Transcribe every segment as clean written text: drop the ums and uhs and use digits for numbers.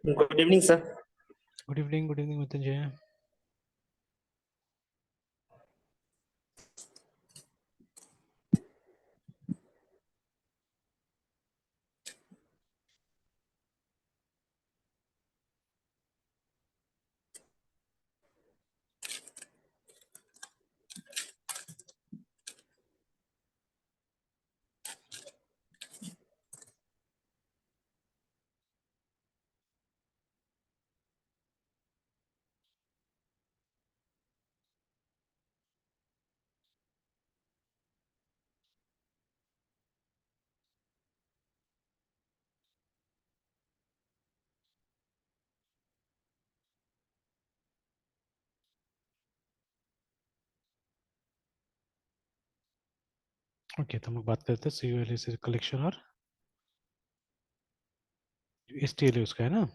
Good evening sir. Good evening Mrityunjay. Okay, तो हम लोग बात करते हैं सीयूएलए से कलेक्शन और एसटीएलए उसका है ना।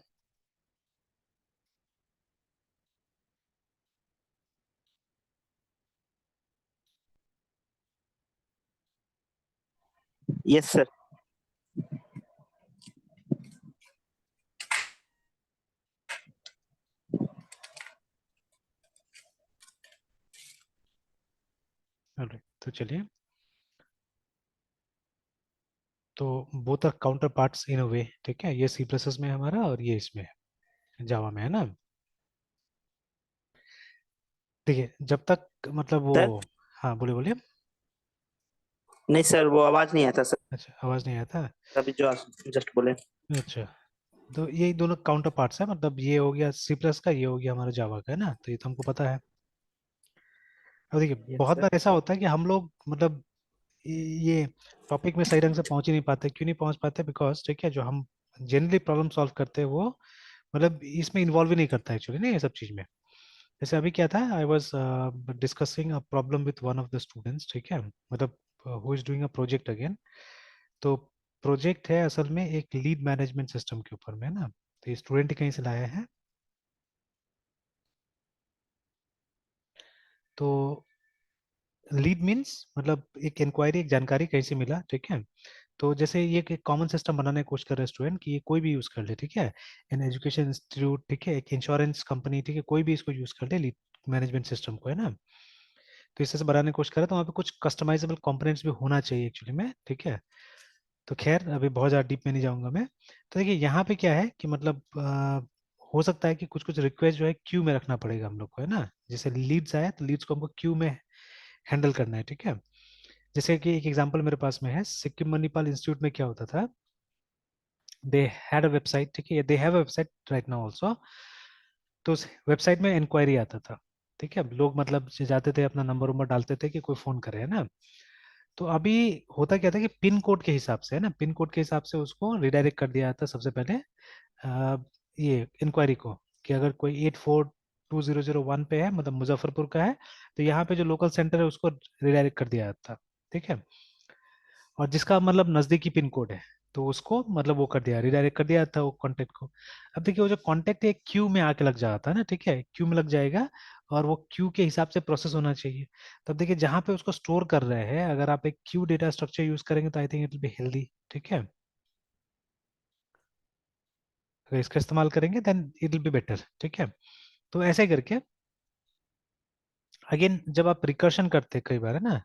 Yes sir. ऑलराइट, तो चलिए। तो both are counterparts in a way, ठीक है। ये सी प्लस एस में है हमारा और ये इसमें जावा में है ना। देखिए, जब तक मतलब वो, सर हाँ बोले बोलिए। नहीं सर, वो आवाज नहीं आता सर। अच्छा, आवाज नहीं आता। अभी जो जस्ट बोले। अच्छा, तो ये दोनों काउंटर पार्ट्स है, मतलब ये हो गया सी प्लस का, ये हो गया हमारा जावा का, है ना। तो ये तो हमको पता है। अब देखिए, यस बहुत सर। बार ऐसा होता है कि हम लोग मतलब ये टॉपिक में सही ढंग से पहुंच ही नहीं पाते। क्यों नहीं पहुंच पाते? बिकॉज ठीक है, जो हम जनरली प्रॉब्लम सॉल्व करते हैं वो मतलब इसमें इन्वॉल्व ही नहीं करता एक्चुअली ना, ये सब चीज में। जैसे अभी क्या था, I was discussing a problem with one of the students, ठीक है। मतलब who is doing a project again. तो प्रोजेक्ट है असल में एक लीड मैनेजमेंट सिस्टम के ऊपर में, है ना। तो ये स्टूडेंट ही कहीं से लाया है। तो लीड मीन्स मतलब एक इंक्वायरी, एक जानकारी कहीं से मिला, ठीक है। तो जैसे ये एक कॉमन सिस्टम बनाने की कोशिश कर रहे हैं स्टूडेंट कि ये कोई भी यूज कर ले, ठीक है। इन एजुकेशन इंस्टीट्यूट, ठीक है, एक इंश्योरेंस कंपनी, ठीक है, कोई भी इसको यूज कर ले लीड मैनेजमेंट सिस्टम को, है ना। तो इसे से बनाने की कोशिश करें तो वहाँ पे कुछ कस्टमाइजेबल कंपोनेंट्स भी होना चाहिए एक्चुअली में, ठीक है। तो खैर, अभी बहुत ज़्यादा डीप में नहीं जाऊंगा मैं। तो देखिए, यहाँ पे क्या है कि मतलब हो सकता है कि कुछ कुछ रिक्वेस्ट जो है क्यू में रखना पड़ेगा हम लोग को, है ना। जैसे लीड्स आए तो लीड्स को हमको क्यू में हैंडल करना है, ठीक है। जैसे कि एक एग्जांपल मेरे पास में है, सिक्किम मणिपाल इंस्टीट्यूट में क्या होता था। दे हैड अ वेबसाइट, ठीक है, they have a website right now also. तो उस वेबसाइट में इंक्वायरी आता था, ठीक है। लोग मतलब जाते थे, अपना नंबर वंबर डालते थे कि कोई फोन करे, है ना। तो अभी होता क्या था कि पिन कोड के हिसाब से, है ना, पिन कोड के हिसाब से उसको रिडायरेक्ट कर दिया जाता सबसे पहले। ये इंक्वायरी को, कि अगर कोई 842001 पे है, मतलब मुजफ्फरपुर का है, तो यहाँ पे जो लोकल सेंटर है उसको रिडायरेक्ट कर दिया जाता, ठीक है। और जिसका मतलब नजदीकी पिन कोड है, तो उसको मतलब वो कर दिया, रिडायरेक्ट कर दिया था वो कांटेक्ट को। अब देखिए, वो जो कांटेक्ट है क्यू में आके लग जाता है ना, ठीक है, क्यू में लग जाएगा। और वो क्यू के हिसाब से प्रोसेस होना चाहिए। तब देखिए, जहाँ पे उसको स्टोर कर रहे हैं, अगर आप एक क्यू डेटा स्ट्रक्चर यूज करेंगे तो I think it will be healthy, ठीक है। अगर इसका इस्तेमाल करेंगे then it will be better, ठीक है। तो ऐसे करके अगेन जब आप रिकर्शन करते हैं कई बार, है ना,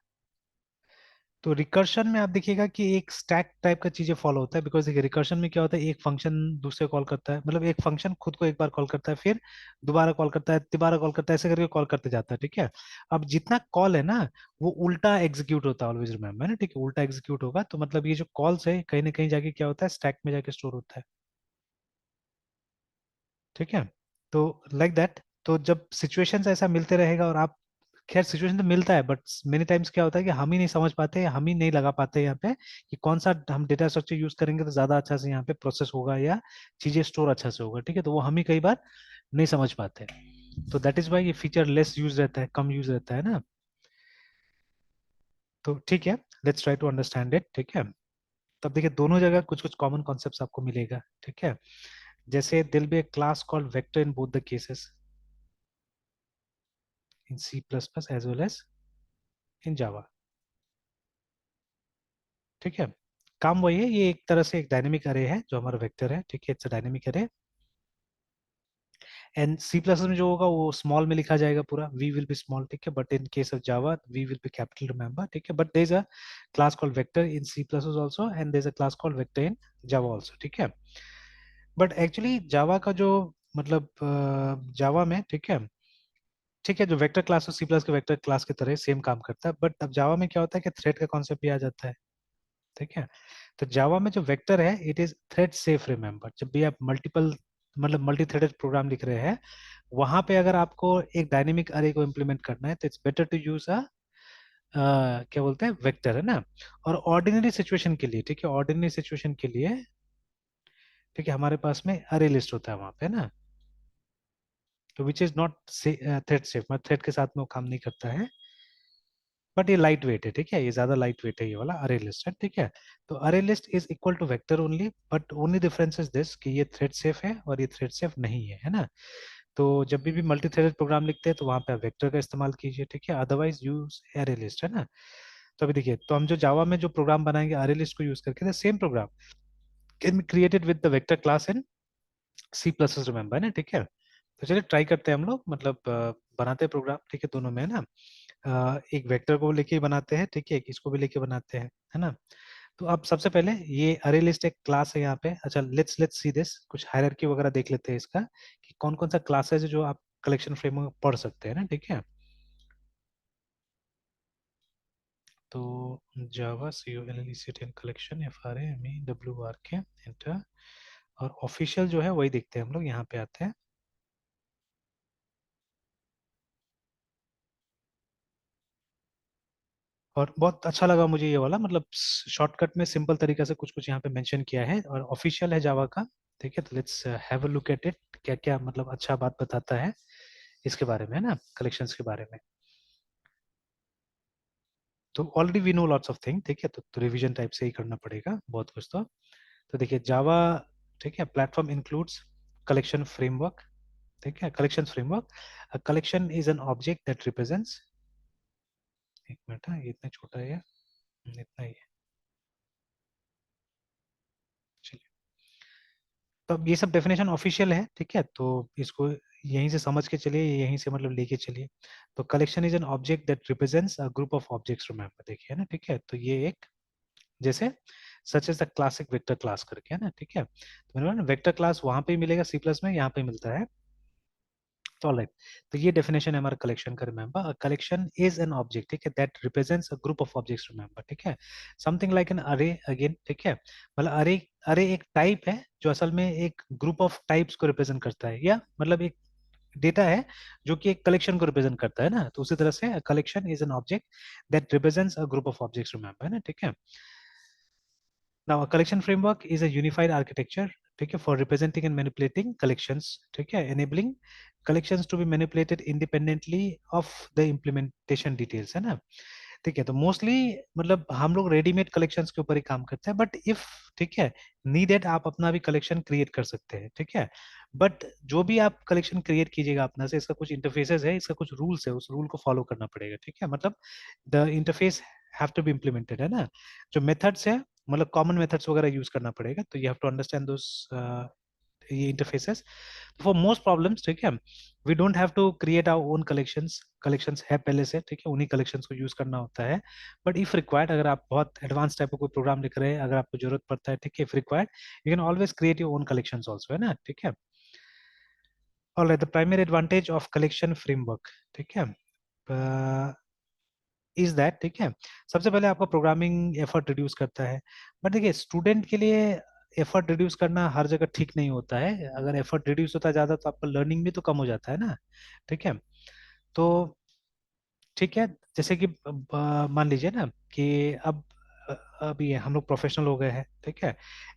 तो रिकर्शन में आप देखिएगा कि एक स्टैक टाइप का चीजें फॉलो होता है। बिकॉज देखिए, रिकर्शन में क्या होता है, एक फंक्शन दूसरे कॉल करता है, मतलब एक फंक्शन खुद को एक बार कॉल करता है, फिर दोबारा कॉल करता है, तिबारा कॉल करता है, ऐसे करके कॉल करते जाता है, ठीक है। अब जितना कॉल है ना, वो उल्टा एग्जीक्यूट होता है, ऑलवेज रिमेम्बर, है ना, ठीक है, उल्टा एग्जीक्यूट होगा। तो मतलब ये जो कॉल्स है कहीं ना कहीं जाके क्या होता है, स्टैक में जाके स्टोर होता है, ठीक है। तो लाइक दैट। तो जब सिचुएशंस ऐसा मिलते रहेगा और आप, खैर सिचुएशन तो मिलता है, बट मेनी टाइम्स क्या होता है कि हम ही नहीं समझ पाते, हम ही नहीं लगा पाते यहाँ पे कि कौन सा हम डेटा स्ट्रक्चर यूज करेंगे तो ज्यादा अच्छा से यहाँ पे प्रोसेस होगा या चीजें स्टोर अच्छा से होगा, ठीक है। तो वो हम ही कई बार नहीं समझ पाते। तो दैट इज वाई ये फीचर लेस यूज रहता है, कम यूज रहता है ना। तो ठीक है, let's try to understand it, ठीक है। तब देखिए, दोनों जगह कुछ कुछ कॉमन कॉन्सेप्ट्स आपको मिलेगा, ठीक है। जैसे दिल be a class called vector in both the cases, in C++ as well as in Java, ठीक है। काम वही है, ये एक तरह से एक डायनेमिक अरे है जो हमारा वेक्टर है, ठीक है, इट्स अ डायनेमिक अरे। एंड सी प्लस में जो होगा वो स्मॉल में लिखा जाएगा पूरा, वी विल बी स्मॉल, ठीक है, but in case of Java we will be capital, remember, ठीक है, but there is a class called vector in C plus also and there is a class called vector in Java also, ठीक है। But actually जावा का जो मतलब जावा में, ठीक है, जो वेक्टर क्लास और सी प्लस के वेक्टर क्लास की तरह सेम काम करता है, बट अब जावा में क्या होता है कि थ्रेड का कॉन्सेप्ट भी आ जाता है, ठीक है। तो जावा में जो वेक्टर है it is thread safe, remember, जब भी आप मल्टीपल मतलब मल्टी थ्रेडेड प्रोग्राम लिख रहे हैं, वहां पे अगर आपको एक डायनेमिक अरे को इम्प्लीमेंट करना है तो it's better to use a क्या बोलते हैं, वेक्टर, है ना। और ऑर्डिनरी सिचुएशन के लिए, ठीक है, ऑर्डिनरी सिचुएशन के लिए, ठीक है, हमारे पास में अरे लिस्ट होता है वहां पे ना, तो which is not thread safe, मतलब थ्रेड के साथ में वो काम नहीं करता है, बट ये लाइट वेट है, ठीक है, ये ज्यादा लाइट वेट है ये वाला अरे लिस्ट है, ठीक है। तो array list is equal to vector only, but only difference is this कि ये थ्रेड सेफ है और ये थ्रेड सेफ नहीं है ना। तो जब भी मल्टी थ्रेडेड प्रोग्राम लिखते हैं तो वहां पे आप वेक्टर का इस्तेमाल कीजिए, ठीक है, अदरवाइज यूज अरे लिस्ट, है ना। तो अभी देखिए, तो हम जो जावा में जो प्रोग्राम बनाएंगे अरे लिस्ट को यूज करके, the same program can be created with the vector class in C plus, remember ना, ठीक है। तो चलिए ट्राई करते हैं हम लोग, मतलब बनाते हैं प्रोग्राम, ठीक है, दोनों में, है ना। एक वेक्टर को लेके बनाते हैं, ठीक है, एक इसको भी लेके बनाते हैं, है ना। तो अब सबसे पहले ये अरे लिस्ट एक क्लास है यहाँ पे, अच्छा लेट्स लेट्स सी दिस, कुछ हायरार्की वगैरह देख लेते हैं इसका, कि कौन कौन सा क्लासेस है जो आप कलेक्शन फ्रेमवर्क पढ़ सकते हैं ना, ठीक है। तो Java C O L L E C T N collection F R A M E W R K enter, और ऑफिशियल जो है वही देखते हैं हम लोग, यहाँ पे आते हैं। और बहुत अच्छा लगा मुझे ये वाला, मतलब शॉर्टकट में सिंपल तरीके से कुछ कुछ यहाँ पे मेंशन किया है, और ऑफिशियल है जावा का, ठीक है। तो let's have a look at it, क्या क्या मतलब अच्छा बात बताता है इसके बारे में, है ना, कलेक्शंस के बारे में। तो already we know lots of thing, ठीक है, तो रिवीजन टाइप से ही करना पड़ेगा बहुत कुछ तो देखिए जावा, ठीक है, प्लेटफॉर्म इंक्लूड्स कलेक्शन फ्रेमवर्क, ठीक है, collection framework, collection is an object that represents, एक मिनट, हाँ, ये इतना छोटा है, इतना ही है, चलिए। तो अब ये सब डेफिनेशन ऑफिशियल है, ठीक है, तो इसको यहीं से समझ के चलिए, यहीं से मतलब लेके चलिए। तो collection is an object that represents a group of objects, remember, देखिए ना, ठीक है, तो ये एक जैसे such as the classic vector class करके, है ना, ठीक है, तो मैंने बोला ना वेक्टर क्लास वहां पे ही मिलेगा सी प्लस में, यहाँ पे मिलता है। तो ऑलराइट, तो ये डेफिनेशन है हमारा कलेक्शन का, remember, collection is an object, ठीक है, that represents a group of objects, remember, ठीक है, समथिंग लाइक एन अरे अगेन, ठीक है, मतलब अरे, अरे एक टाइप है जो असल में एक ग्रुप ऑफ टाइप्स को रिप्रेजेंट करता है, या मतलब एक डेटा है जो कि एक कलेक्शन को रिप्रेजेंट करता है ना, तो उसी तरह से collection is an object that represents a group of objects, remember, है ना, ठीक है। Now, a collection framework is a unified architecture, ठीक है, for representing and manipulating collections, ठीक है, enabling collections to be manipulated independently of the implementation details, है ना। ठीक है, तो मोस्टली मतलब हम लोग रेडीमेड कलेक्शंस के ऊपर ही काम करते हैं, बट इफ, ठीक है, नीडेड आप अपना भी कलेक्शन क्रिएट कर सकते हैं, ठीक है। बट जो भी आप कलेक्शन क्रिएट कीजिएगा अपना से, इसका कुछ इंटरफेसेस है, इसका कुछ रूल्स है, उस रूल को फॉलो करना पड़ेगा, ठीक है, मतलब the interface have to be implemented, है ना। जो मेथड्स है, मतलब कॉमन मेथड्स वगैरह यूज करना पड़ेगा, तो you have to understand those ये इंटरफेसेस फॉर मोस्ट प्रॉब्लम्स, ठीक है। We don't have to create our own collections, collections है पहले से, ठीक है, उन्हीं कलेक्शंस को यूज करना होता है। बट इफ रिक्वायर्ड, अगर आप बहुत एडवांस टाइप का कोई प्रोग्राम लिख रहे हैं, अगर आपको जरूरत पड़ता है, ठीक है, if required you can always create your own collections also, है ना, ठीक है। Alright, the primary advantage of collection framework, ठीक है, इज दैट, ठीक है, सबसे पहले आपका प्रोग्रामिंग एफर्ट रिड्यूस करता है। बट देखिए स्टूडेंट के लिए एफर्ट रिड्यूस करना हर जगह ठीक नहीं होता है, अगर एफर्ट रिड्यूस होता है ज्यादा तो आपका लर्निंग भी तो कम हो जाता है ना, ठीक है। तो ठीक है, जैसे कि मान लीजिए ना कि अब अभी हम लोग प्रोफेशनल हो गए हैं, ठीक है,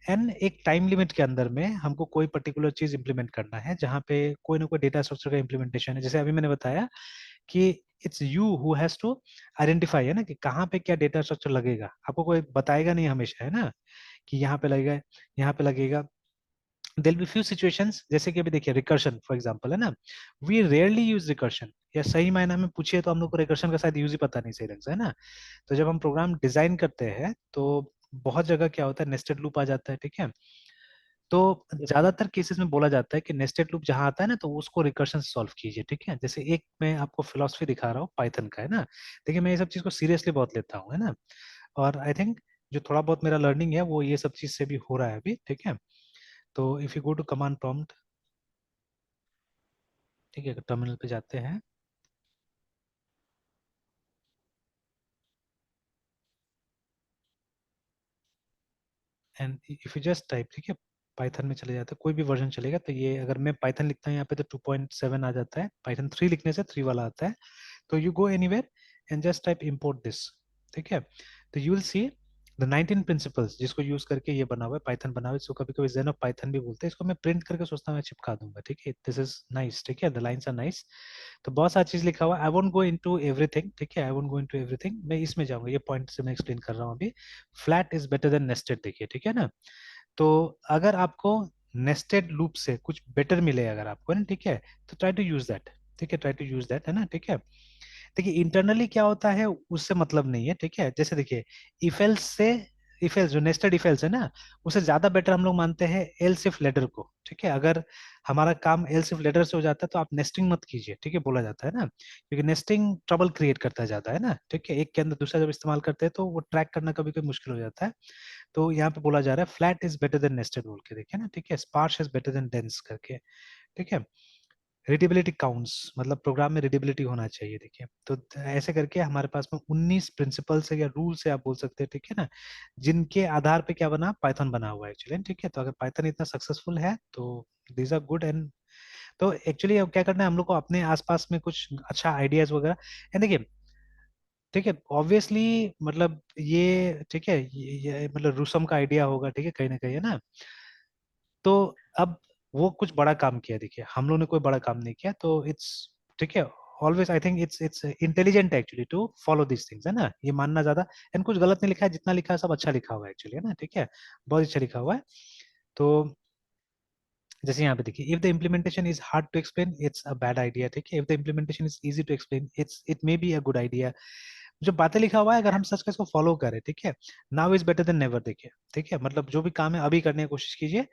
एंड एक टाइम लिमिट के अंदर में हमको कोई पर्टिकुलर चीज इंप्लीमेंट करना है, जहाँ पे कोई ना कोई डेटा स्ट्रक्चर का इंप्लीमेंटेशन है, जैसे अभी मैंने बताया कि it's you who has to identify, है ना, कि कहाँ पे क्या डेटा स्ट्रक्चर लगेगा, आपको कोई बताएगा नहीं हमेशा, है ना, कि यहाँ पे लगेगा, यहाँ पे लगेगा। देयर बी फ्यू सिचुएशंस, जैसे कि अभी देखिए रिकर्शन फॉर एग्जांपल, है ना, वी रेयरली यूज रिकर्शन, या सही मायने में पूछिए तो हम लोग को रिकर्शन का शायद यूज ही पता नहीं सही ढंग से, है ना। तो जब हम प्रोग्राम डिजाइन करते हैं तो बहुत जगह क्या होता है, नेस्टेड लूप आ जाता है, ठीक है। तो Yes, sir. ज्यादातर केसेस में बोला जाता है कि नेस्टेड लूप जहां आता है ना, तो उसको रिकर्शन से सॉल्व कीजिए, ठीक है। जैसे एक मैं आपको फिलोसफी दिखा रहा हूँ पाइथन का, है ना। देखिए मैं ये सब चीज को सीरियसली बहुत लेता हूँ, है ना। और आई थिंक जो थोड़ा बहुत मेरा लर्निंग है वो ये सब चीज से भी हो रहा है अभी, ठीक है। तो if you go to command prompt, ठीक है, टर्मिनल पे जाते हैं and if you just type, ठीक है, पाइथन में चले जाते हैं, कोई भी वर्जन चलेगा। तो ये अगर मैं पाइथन लिखता हूँ यहाँ पे तो 2.7 आ जाता है, पाइथन 3 लिखने से 3 वाला आता है। तो you go anywhere and just type import this, ठीक है। तो you will see the 19 principles जिसको यूज करके ये बना हुआ है, पाइथन बना हुआ है, इसको कभी कभी जेन ऑफ पाइथन भी बोलते हैं। इसको मैं प्रिंट करके सोचता हूँ मैं चिपका दूंगा, ठीक है। दिस इज नाइस, ठीक है, द लाइन्स आर नाइस। तो बहुत सारी चीज लिखा हुआ है, I won't go into everything, ठीक है, I won't go into everything. मैं इसमें जाऊंगा, ये पॉइंट से मैं एक्सप्लेन कर रहा हूँ अभी। Flat is better than nested, देखिए, ठीक है ना। तो अगर आपको नेस्टेड लूप से कुछ बेटर मिले अगर आपको ना, ठीक है, तो ट्राई टू यूज दैट, ठीक है, ट्राई टू यूज दैट, है ना, ठीक है। देखिए इंटरनली क्या होता है उससे मतलब नहीं है, ठीक है। जैसे देखिए इफ एल्स से, इफ एल्स जो नेस्टेड इफ एल्स है ना, उसे ज्यादा बेटर हम लोग मानते हैं एल्स इफ लेटर को, ठीक है। अगर हमारा काम एल्स इफ लेटर से हो जाता है तो आप नेस्टिंग मत कीजिए, ठीक है, बोला जाता है ना, क्योंकि नेस्टिंग ट्रबल क्रिएट करता है ज्यादा, है ना, ठीक है। एक के अंदर दूसरा जब इस्तेमाल करते हैं तो वो ट्रैक करना कभी कभी मुश्किल हो जाता है। तो यहाँ पे बोला जा रहा है flat is better than nested बोल के, देखिए ना, ठीक है। Sparse is better than dense करके, ठीक है। रीडेबिलिटी काउंट्स, मतलब प्रोग्राम में रीडेबिलिटी होना चाहिए, देखिए। तो ऐसे करके हमारे पास में 19 प्रिंसिपल्स है या रूल से आप बोल सकते हैं, ठीक है ना, जिनके आधार पे क्या बना, पाइथन बना हुआ है एक्चुअली, ठीक है। तो अगर पाइथन इतना सक्सेसफुल है तो दीज आर गुड। एंड तो एक्चुअली अब क्या करना है हम लोग को, अपने आसपास में कुछ अच्छा आइडियाज वगैरह, एंड देखिए, ठीक है, ऑब्वियसली, मतलब ये, ठीक है, ये मतलब रूसम का आइडिया होगा, ठीक है, कहीं ना कहीं, है ना। तो अब वो कुछ बड़ा काम किया, देखिए हम लोग ने कोई बड़ा काम नहीं किया, तो इट्स, ठीक है, always I think it's intelligent actually to follow this things, है ना, ये मानना ज्यादा। एंड कुछ गलत नहीं लिखा है, जितना लिखा है सब अच्छा लिखा हुआ है एक्चुअली, है ना, ठीक है, बहुत अच्छा लिखा हुआ है। तो जैसे यहाँ पे देखिए, if the implementation is hard to explain it's a bad idea, ठीक है। If the implementation is easy to explain it may be a good idea. जो बातें लिखा हुआ है अगर हम सच का इसको फॉलो करें, ठीक है, now is better then never, देखिए, ठीक है, मतलब जो भी काम है अभी करने की कोशिश कीजिए,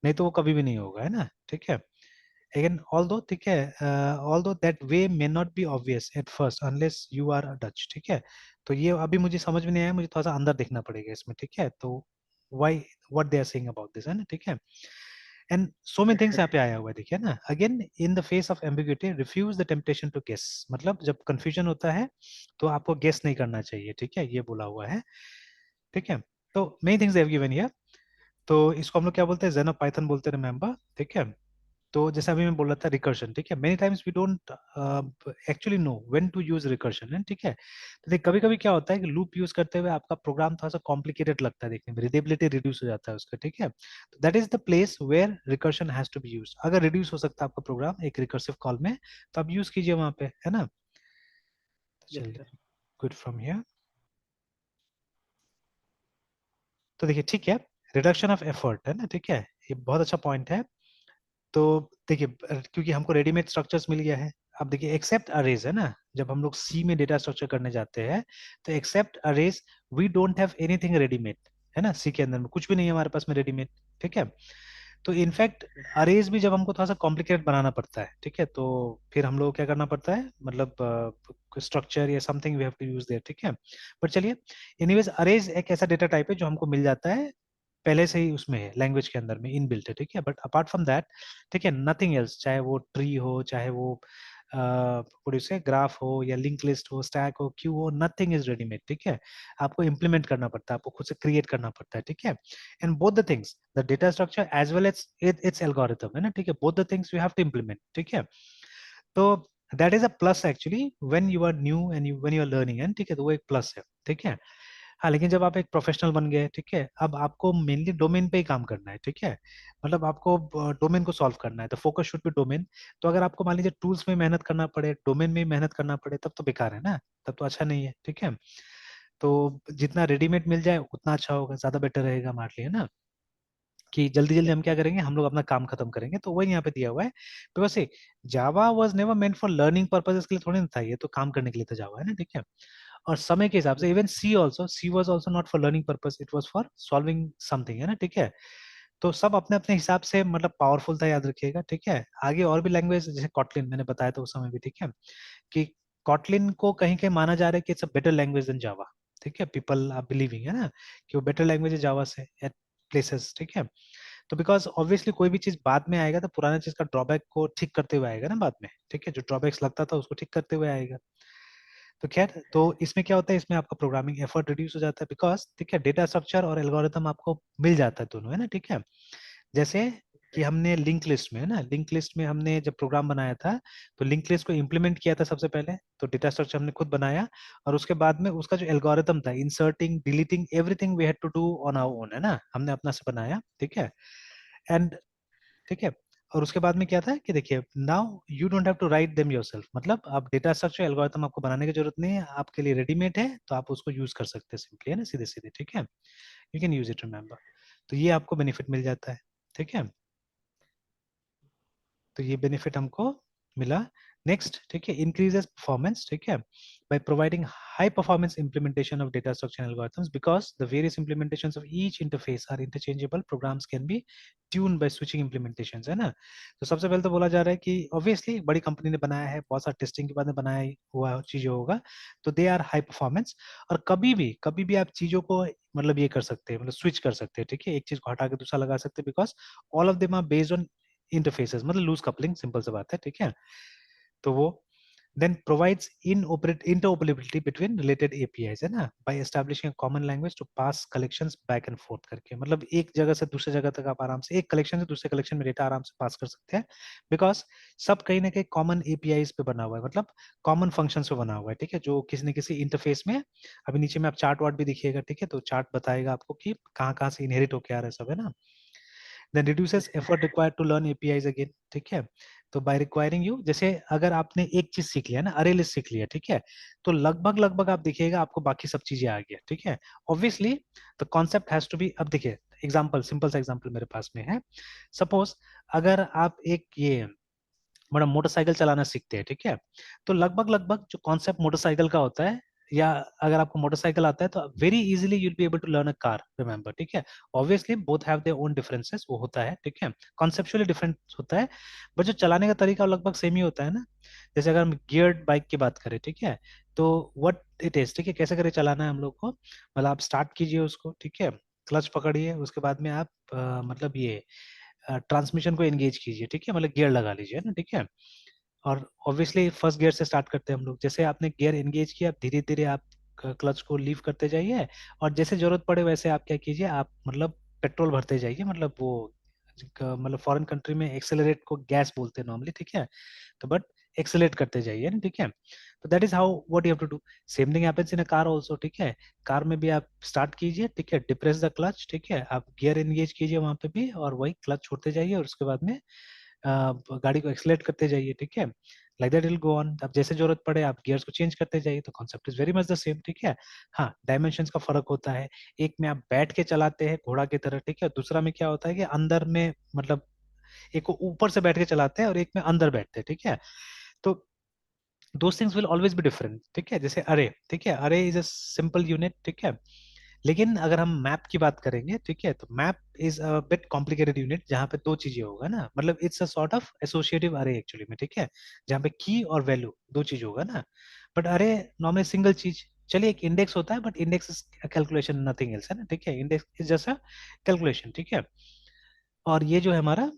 नहीं तो वो कभी भी नहीं होगा, है ना, ठीक है। अगेन ऑल्दो, ठीक है, although that way may not be obvious at first unless you are a Dutch, ठीक है। तो ये अभी मुझे समझ में नहीं आया, मुझे थोड़ा सा अंदर देखना पड़ेगा इसमें, ठीक है। तो why, what they are saying about this, है ना, ठीक है। एंड सो मेनी थिंग्स यहाँ पे आया हुआ है, देखिए ना, again in the face of ambiguity refuse the temptation to guess, मतलब जब कंफ्यूजन होता है तो आपको गेस नहीं करना चाहिए, ठीक है, ये बोला हुआ है, ठीक है। तो many things they have given here. तो इसको हम लोग क्या बोलते हैं, जेन ऑफ पाइथन बोलते हैं, रिमेंबर, ठीक है। तो जैसे अभी मैं बोल रहा था रिकर्शन, ठीक है, many times we don't actually know when to use recursion, है, ठीक है। तो देख कभी कभी क्या होता है कि लूप यूज करते हुए आपका प्रोग्राम थोड़ा सा कॉम्प्लिकेटेड लगता है देखने में, रिडेबिलिटी रिड्यूस हो जाता है उसका, ठीक है। तो that is the place where recursion has to be use. अगर रिड्यूस हो सकता है आपका प्रोग्राम एक रिकर्सिव कॉल में, तो आप यूज कीजिए वहां पे, है ना। तो yes, चलिए, sir. Good from here. तो देखिए, ठीक है, रिडक्शन ऑफ एफर्ट, है ना, ठीक है, ये बहुत अच्छा पॉइंट है। तो देखिए क्योंकि हमको रेडीमेड स्ट्रक्चर्स मिल गया है, अब देखिए एक्सेप्ट अरेज, है ना, जब हम लोग सी में डेटा स्ट्रक्चर करने जाते हैं तो except arrays we don't have anything readymade, है ना, सी के अंदर में कुछ भी नहीं है हमारे पास में रेडीमेड, ठीक है। तो इनफैक्ट अरेज भी जब हमको थोड़ा सा कॉम्प्लिकेटेड बनाना पड़ता है, ठीक है, तो फिर हम लोग को क्या करना पड़ता है, मतलब स्ट्रक्चर या something we have to use there, ठीक है। पर चलिए, एनीवेज अरेज एक ऐसा डेटा टाइप है जो हमको मिल जाता है पहले से ही, उसमें है लैंग्वेज के अंदर में इनबिल्ट है, ठीक है। बट अपार्ट फ्रॉम दैट, ठीक है, नथिंग एल्स, चाहे वो ट्री हो, चाहे वो से ग्राफ हो या लिंक लिस्ट हो, स्टैक हो, क्यू हो, नथिंग इज रेडीमेड, ठीक है। आपको इंप्लीमेंट करना पड़ता है, आपको खुद से क्रिएट करना पड़ता है, ठीक है। And both the things, the data structure as well as its algorithm, है ना, ठीक है, both the things you have to implement, ठीक है। तो that is a plus actually when you are new and you when you are learning, and ठीक है, तो वो एक प्लस है, ठीक है। हाँ, लेकिन जब आप एक प्रोफेशनल बन गए, ठीक है, अब आपको मेनली डोमेन पे ही काम करना है, ठीक है, मतलब आपको डोमेन को सॉल्व करना है, तो फोकस शुड बी डोमेन। तो अगर आपको मान लीजिए टूल्स में मेहनत करना पड़े, डोमेन में मेहनत करना पड़े, तब तो बेकार है ना, तब तो अच्छा नहीं है, ठीक है। तो जितना रेडीमेड मिल जाए उतना अच्छा होगा, ज्यादा बेटर रहेगा हमारे लिए, ना, कि जल्दी जल्दी Yes, हम क्या करेंगे, हम लोग अपना काम खत्म करेंगे। तो वही यहाँ पे दिया हुआ है, बिकॉज से Java was never meant for learning purposes के लिए थोड़ी ना था, ये तो काम करने के लिए था जावा, है ना, ठीक है। और समय के हिसाब से yes, even C also, C was also not for learning purpose, it was for solving something, है ना, ठीक है। तो सब अपने अपने हिसाब से मतलब पावरफुल था, याद रखिएगा, ठीक है। आगे और भी लैंग्वेज जैसे कॉटलिन मैंने बताया था उस समय भी, ठीक है, कि कॉटलिन को कहीं कहीं माना जा रहा है कि it's a better language than Java, ठीक है, पीपल आर बिलीविंग, है ना, कि वो बेटर लैंग्वेज है जावा से एट प्लेसेस, ठीक है। तो बिकॉज ऑब्वियसली कोई भी चीज बाद में आएगा तो पुराने चीज का ड्रॉबैक को ठीक करते हुए आएगा ना बाद में, ठीक है, जो ड्रॉबैक्स लगता था उसको ठीक करते हुए आएगा। तो खैर, तो इसमें क्या होता है, इसमें आपका प्रोग्रामिंग एफर्ट रिड्यूस हो जाता है, बिकॉज ठीक है डेटा स्ट्रक्चर और एल्गोरिथम आपको मिल जाता है दोनों, है ना, ठीक है। जैसे कि हमने लिंक लिस्ट में, है ना, लिंक लिस्ट में हमने जब प्रोग्राम बनाया था तो लिंक लिस्ट को इम्प्लीमेंट किया था सबसे पहले, तो डेटा स्ट्रक्चर हमने खुद बनाया, और उसके बाद में उसका जो एल्गोरिथम था, inserting deleting everything we had to do on our own, है ना, हमने अपना से बनाया, ठीक है। एंड ठीक है, और उसके बाद में क्या था कि देखिए, now you don't have to write them yourself, मतलब आप डेटा स्ट्रक्चर एल्गोरिथम आपको बनाने की जरूरत नहीं है, आपके लिए रेडीमेड है, तो आप उसको यूज कर सकते हैं सिंपली, है ना, सीधे सीधे, ठीक है, you can use it, remember. तो ये आपको बेनिफिट मिल जाता है, ठीक है, तो ये बेनिफिट हमको मिला। नेक्स्ट, ठीक है, इंक्रीजेस परफॉर्मेंस, ठीक है, by providing high performance implementation of data structure algorithms, because the various implementations of each interface are interchangeable, programs can be tuned by switching implementations, है ना। तो सबसे पहले तो बोला जा रहा है कि ऑब्वियसली बड़ी कंपनी ने बनाया है, बहुत सारा टेस्टिंग के बाद में बनाया हुआ चीजें होगा, तो दे आर हाई परफॉर्मेंस, और कभी भी आप चीजों को मतलब ये कर सकते हैं, मतलब स्विच कर सकते हैं, ठीक है, एक चीज को हटा के दूसरा लगा सकते हैं, because all of them are based on interfaces, मतलब लूज कपलिंग, सिंपल सी बात है, ठीक है। तो वो then provides interoperability between related APIs, है ना, by establishing a common language to pass collections back and forth करके, मतलब एक जगह से दूसरे जगह तक आप आराम से एक कलेक्शन से दूसरे कलेक्शन में डेटा आराम से पास कर सकते हैं, बिकॉज सब कहीं ना कहीं कॉमन एपीआईज पे बना हुआ है, मतलब कॉमन फंक्शंस पे बना हुआ है, ठीक है, जो किसी न किसी इंटरफेस में, अभी नीचे में आप चार्ट वार्ट भी दिखिएगा, ठीक है, तो चार्ट बताएगा आपको कि कहाँ कहाँ से इनहेरिट होके आ रहा है सब, है ना। then reduces effort required to learn APIs again, ठीक है। तो by requiring you, जैसे अगर आपने एक चीज सीख लिया ना, अरे लिस्ट सीख लिया, ठीक है, तो लगभग लगभग आप देखिएगा आपको बाकी सब चीजें आ गया, ठीक है। Obviously the concept has to be, अब देखिए एग्जांपल, सिंपल सा एग्जांपल मेरे पास में है, सपोज अगर आप एक ये बड़ा मोटरसाइकिल चलाना सीखते हैं, ठीक है, तो लगभग लगभग जो कॉन्सेप्ट मोटरसाइकिल का होता है, या अगर आपको मोटरसाइकिल आता है तो very easily you'll be able to learn a car, remember, ठीक है। Obviously both have their own differences, वो होता है, ठीक है, कॉन्सेप्चुअली डिफरेंट होता है, बट जो चलाने का तरीका लगभग सेम ही होता है ना। जैसे अगर हम गियर्ड बाइक की बात करें, ठीक है, तो व्हाट इट इज, ठीक है, कैसे करे चलाना है हम लोग को, मतलब आप स्टार्ट कीजिए उसको, ठीक है, क्लच पकड़िए, उसके बाद में आप मतलब ये ट्रांसमिशन को एंगेज कीजिए, ठीक है, मतलब गियर लगा लीजिए ना, ठीक है। और ऑब्वियसली फर्स्ट गियर से स्टार्ट करते हैं हम लोग, जैसे आपने गियर एंगेज किया, धीरे धीरे आप क्लच को लीव करते जाइए, और जैसे जरूरत पड़े वैसे आप क्या कीजिए, आप मतलब पेट्रोल भरते जाइए, मतलब वो मतलब फॉरेन कंट्री में एक्सेलरेट को गैस बोलते हैं नॉर्मली, ठीक है, तो बट एक्सेलरेट करते जाइए ना, ठीक है। तो that is how what you have to do, same thing happens in a car also, ठीक है। कार में भी आप स्टार्ट कीजिए, ठीक है, डिप्रेस द क्लच, ठीक है, आप गियर एंगेज कीजिए वहां पे भी, और वही क्लच छोड़ते जाइए, और उसके बाद में गाड़ी को एक्सलेट करते जाइए, ठीक है, like that will go on. अब जैसे जरूरत पड़े आप गियर्स को चेंज करते जाइए, तो concept is very much the same, ठीक है। हाँ, डायमेंशंस का फर्क होता है, एक में आप बैठ के चलाते हैं घोड़ा की तरह, ठीक है, दूसरा में क्या होता है कि अंदर में मतलब एक को ऊपर से बैठ के चलाते हैं और एक में अंदर बैठते हैं, ठीक है। तो those things will always be different, ठीक है, जैसे अरे, ठीक है, अरे इज अ सिंपल यूनिट, ठीक है, लेकिन अगर हम मैप की बात करेंगे, ठीक है, तो map is a bit complicated unit, जहाँ पे दो चीजें होगा ना, मतलब it's a sort of associative अरे एक्चुअली में, ठीक है, जहाँ पे की और वैल्यू दो चीज होगा ना, बट अरे नॉर्मली सिंगल चीज। चलिए एक इंडेक्स होता है, but index is calculation, nothing else, है ना, ठीक है, index is just a calculation, ठीक है। और ये जो है हमारा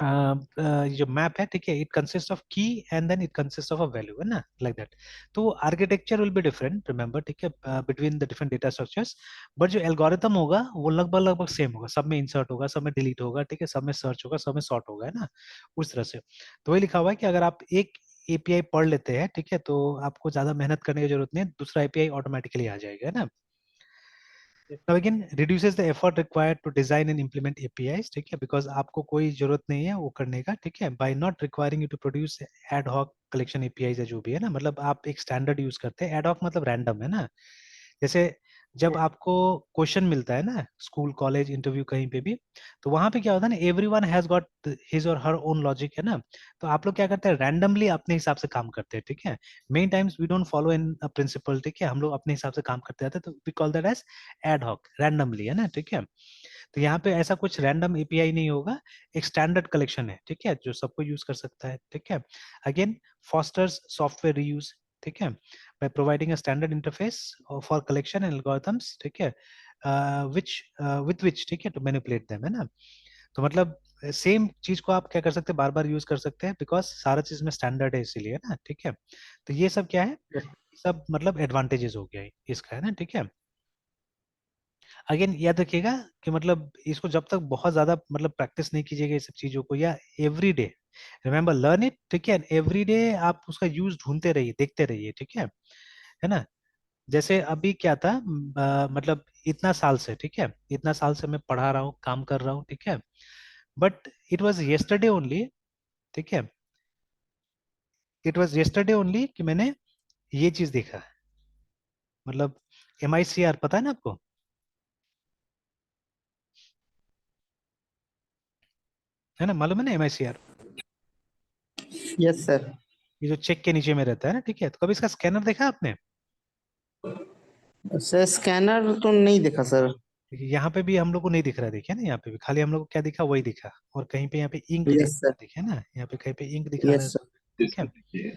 ये जो मैप है, ठीक है, it consist of key and then it consist of a value, है ना, लाइक दैट। तो architecture will be different, remember, ठीक है, between the different data structures, but जो एल्गोरिथम होगा वो लगभग लगभग सेम होगा, सब में इंसर्ट होगा, सब में डिलीट होगा, ठीक है, सब में सर्च होगा, सब में सॉर्ट होगा, है ना, उस तरह से। तो वही लिखा हुआ है कि अगर आप एक एपीआई पढ़ लेते हैं, ठीक है, तो आपको ज्यादा मेहनत करने की जरूरत नहीं है, दूसरा एपीआई ऑटोमेटिकली आ जाएगा, है ना। Now again, reduces the effort required to design and implement APIs, ठीक है, because आपको कोई जरूरत नहीं है वो करने का, ठीक है, by not requiring you to produce ad hoc collection APIs या जो भी है ना, मतलब आप एक स्टैंडर्ड यूज करते हैं, ad hoc मतलब रैंडम, है ना। जैसे जब आपको क्वेश्चन मिलता है ना, स्कूल कॉलेज इंटरव्यू कहीं पे भी, तो वहां पे क्या होता है ना, एवरीवन हैज गॉट हिज और हर ओन लॉजिक, है ना। तो आप लोग क्या करते हैं, रैंडमली अपने हिसाब से काम करते हैं, ठीक है। Many times we don't follow in principle, ठीक है, हम लोग अपने हिसाब से काम करते रहते हैं, तो we call that as ad hoc, randomly, है ना, ठीक है। तो यहाँ पे ऐसा कुछ रैंडम एपीआई नहीं होगा, एक स्टैंडर्ड कलेक्शन है, ठीक है, जो सबको यूज कर सकता है, ठीक है। अगेन फॉस्टर्स सॉफ्टवेयर रीयूज, ठीक है, by providing a standard interface for collection and algorithms, ठीक है, विच विथ विच, ठीक है, टू मैनिपुलेट देम, है ना। तो मतलब सेम चीज को आप क्या कर सकते हैं, बार बार यूज कर सकते हैं, बिकॉज सारा चीज में स्टैंडर्ड है इसीलिए ना, ठीक है। तो ये सब क्या है, सब मतलब एडवांटेजेस हो गया इसका, है ना, ठीक है। अगेन याद रखिएगा कि मतलब इसको जब तक बहुत ज्यादा मतलब प्रैक्टिस नहीं कीजिएगा ये सब चीजों को, या every day remember learn it, ठीक है, एवरी डे आप उसका यूज ढूंढते रहिए, देखते रहिए, ठीक है ना। जैसे अभी क्या था, मतलब इतना साल से, ठीक है, इतना साल से मैं पढ़ा रहा हूँ, काम कर रहा हूँ, ठीक है, but it was yesterday only, ठीक है, इट वॉज येस्टरडे ओनली कि मैंने ये चीज देखा, मतलब MICR पता है ना आपको, है ना, मालूम है ना MICR, यस सर। ये जो चेक के नीचे में रहता है ना, ठीक है, तो कभी इसका स्कैनर देखा आपने। सर स्कैनर तो नहीं देखा सर। देखिए यहाँ पे भी हम लोग को नहीं दिख रहा है, देखिए ना, यहाँ पे भी खाली हम लोग को क्या दिखा, वही दिखा, और कहीं पे यहाँ पे इंक दिख यस रहा सर। है, देखिए ना, यहाँ पे कहीं पे इंक दिखा रहा है, यस सर। ठीक है।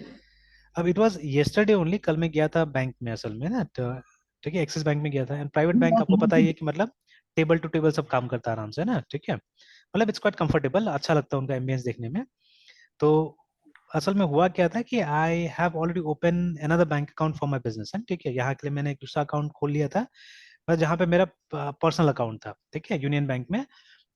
अब इट वाज येस्टरडे ओनली, कल मैं गया था बैंक में असल में ना, तो ठीक है, एक्सिस बैंक में गया था, एंड प्राइवेट बैंक आपको पता ही है कि मतलब टेबल टू टेबल सब काम करता है आराम से ना, ठीक है, मतलब इट्स क्वाइट कंफर्टेबल, अच्छा लगता है उनका एम्बियंस देखने में। तो असल में हुआ क्या था कि I have already open another bank account for my business, है ठीक है, यहाँ के लिए मैंने एक दूसरा अकाउंट खोल लिया था, बस जहाँ पे मेरा पर्सनल अकाउंट था, ठीक है, यूनियन बैंक में।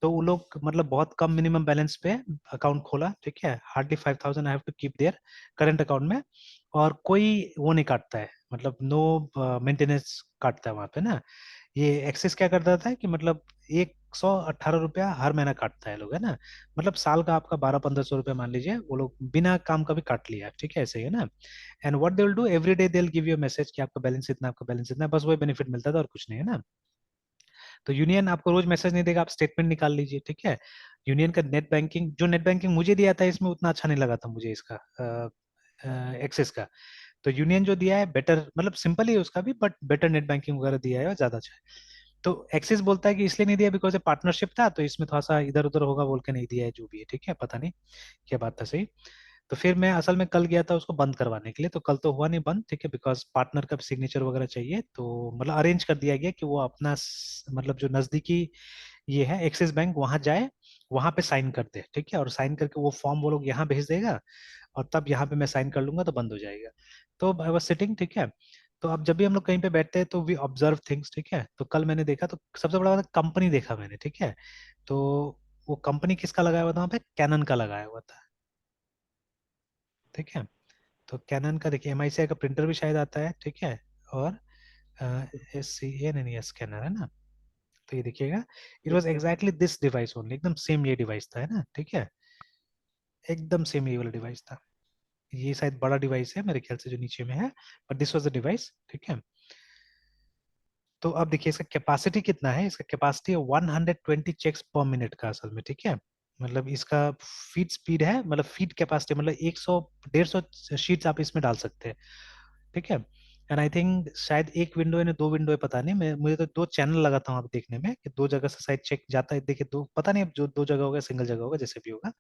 तो वो लोग मतलब बहुत कम मिनिमम बैलेंस पे अकाउंट खोला, ठीक है, hardly 5,000 I have to keep their current account में, और कोई वो नहीं काटता है, मतलब नो मेंटेनेंस काटता है वहां पे ना। ये एक्सिस क्या करता था कि मतलब 118 रुपया हर महीना काटता है लोग, है ना, मतलब साल का आपका 1200-1500 रुपया मान लीजिए, वो लोग बिना काम का भी काट लिया, ठीक है, ऐसे ही है ना। And what they will do every day, they will give you message कि आपका बैलेंस इतना, आपका बैलेंस इतना, बस वही बेनिफिट मिलता था और कुछ नहीं, है ना। तो यूनियन आपको रोज मैसेज नहीं देगा, आप स्टेटमेंट निकाल लीजिए, ठीक है। यूनियन का नेट बैंकिंग, जो नेट बैंकिंग मुझे दिया था इसमें उतना अच्छा नहीं लगा था मुझे इसका, एक्सेस का। तो यूनियन जो दिया है बेटर, मतलब सिंपल ही है उसका भी, बट बेटर नेट बैंकिंग वगैरह दिया है और ज्यादा अच्छा है। तो एक्सिस बोलता है कि इसलिए नहीं दिया बिकॉज ये पार्टनरशिप था, तो इसमें थोड़ा सा इधर उधर होगा बोल के नहीं दिया है, जो भी है, ठीक है, पता नहीं क्या बात था सही। तो फिर मैं असल में कल गया था उसको बंद करवाने के लिए, तो कल तो हुआ नहीं बंद, ठीक है, बिकॉज पार्टनर का सिग्नेचर वगैरह चाहिए, तो मतलब अरेंज कर दिया गया कि वो अपना मतलब जो नजदीकी ये है एक्सिस बैंक, वहां जाए, वहां पे साइन कर दे, ठीक है, और साइन करके वो फॉर्म वो लोग यहाँ भेज देगा, और तब यहाँ पे मैं साइन कर लूंगा तो बंद हो जाएगा। तो आई वाज सिटिंग, ठीक है। तो अब जब भी हम लोग कहीं पे बैठते हैं तो वी ऑब्जर्व थिंग्स, ठीक है, तो कल मैंने देखा, तो सबसे बड़ा बात कंपनी देखा मैंने, ठीक है। तो वो कंपनी किसका लगाया हुआ था वहाँ पे, कैनन का लगाया हुआ था, ठीक है। तो कैनन का देखिए MICI का प्रिंटर भी शायद आता है, ठीक है, और SCA नहीं, स्कैनर है ना। तो ये देखिएगा, it was exactly this device only, एकदम सेम ये डिवाइस था, है ना, ठीक है, एकदम सेम ये वाला डिवाइस था। ये शायद बड़ा डिवाइस है मेरे ख्याल से जो नीचे में है, but this was the device, ठीक है। तो अब देखिए इसका कैपेसिटी कितना है, इसका कैपेसिटी है 120 चेक्स पर मिनट का असल में, ठीक है। मतलब इसका फीड स्पीड है, मतलब फीड कैपेसिटी मतलब 100 150 शीट्स आप इसमें डाल सकते हैं, ठीक है। एंड आई थिंक शायद एक विंडो है ना, दो विंडो है, पता नहीं, मैं मुझे तो दो चैनल लगाता हूँ आप देखने में कि दो जगह से शायद चेक जाता है, देखिए दो, पता नहीं अब जो दो जगह होगा सिंगल जगह होगा जैसे भी होगा।